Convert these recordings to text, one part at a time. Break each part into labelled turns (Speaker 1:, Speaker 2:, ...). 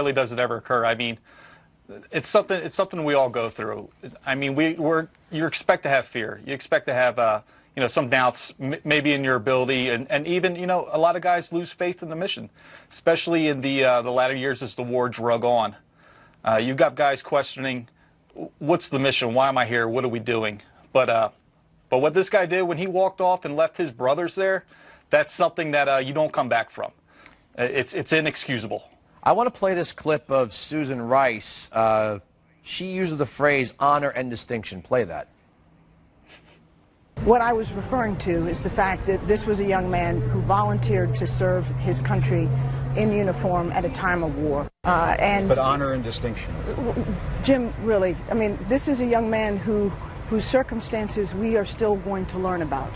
Speaker 1: rarely does it ever occur. I mean, it's something we all go through. I mean, you expect to have fear. You expect to have some doubts maybe in your ability, and even a lot of guys lose faith in the mission, especially in the latter years as the war drug on. You've got guys questioning, what's the mission? Why am I here? What are we doing? But what this guy did when he walked off and left his brothers there, that's something that you don't come back from. It's inexcusable.
Speaker 2: I want to play this clip of Susan Rice. She uses the phrase honor and distinction. Play that.
Speaker 3: What I was referring to is the fact that this was a young man who volunteered to serve his country in uniform at a time of war.
Speaker 4: But honor and distinction.
Speaker 3: Jim, really, I mean, this is a young man whose circumstances we are still going to learn about.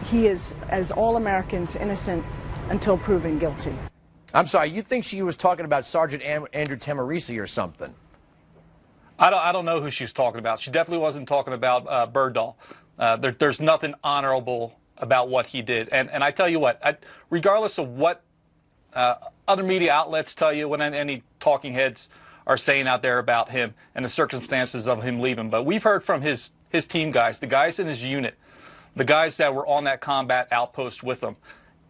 Speaker 3: He is, as all Americans, innocent until proven guilty.
Speaker 2: I'm sorry, you think she was talking about Sergeant Andrew Tamarisi or something?
Speaker 1: I don't know who she's talking about. She definitely wasn't talking about Bergdahl. There's nothing honorable about what he did. And I tell you what, regardless of what other media outlets tell you, when any talking heads are saying out there about him and the circumstances of him leaving, but we've heard from his team guys, the guys in his unit, the guys that were on that combat outpost with him.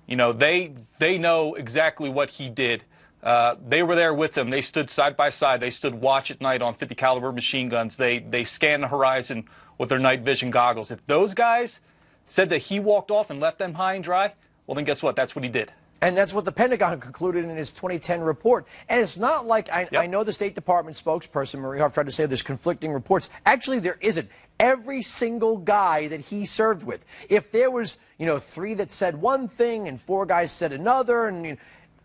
Speaker 1: They know exactly what he did. They were there with him. They stood side by side. They stood watch at night on 50 caliber machine guns. They scanned the horizon with their night vision goggles. If those guys said that he walked off and left them high and dry, well, then guess what? That's what he did.
Speaker 2: And that's what the Pentagon concluded in its 2010 report. And it's not like I know the State Department spokesperson, Marie Harf, tried to say there's conflicting reports. Actually, there isn't. Every single guy that he served with, if there was, 3 that said one thing and 4 guys said another, and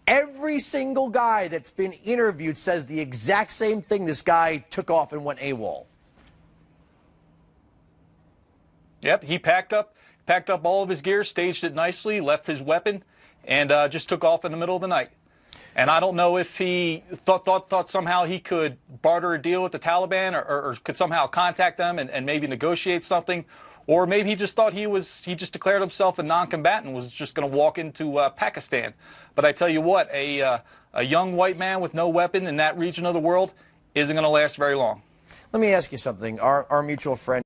Speaker 2: every single guy that's been interviewed says the exact same thing. This guy took off and went AWOL.
Speaker 1: Yep, he packed up all of his gear, staged it nicely, left his weapon, and just took off in the middle of the night. And I don't know if he thought somehow he could barter a deal with the Taliban or could somehow contact them and maybe negotiate something. Or maybe he just thought he just declared himself a non-combatant and was just going to walk into Pakistan. But I tell you what, a young white man with no weapon in that region of the world isn't going to last very long.
Speaker 2: Let me ask you something. Our mutual friend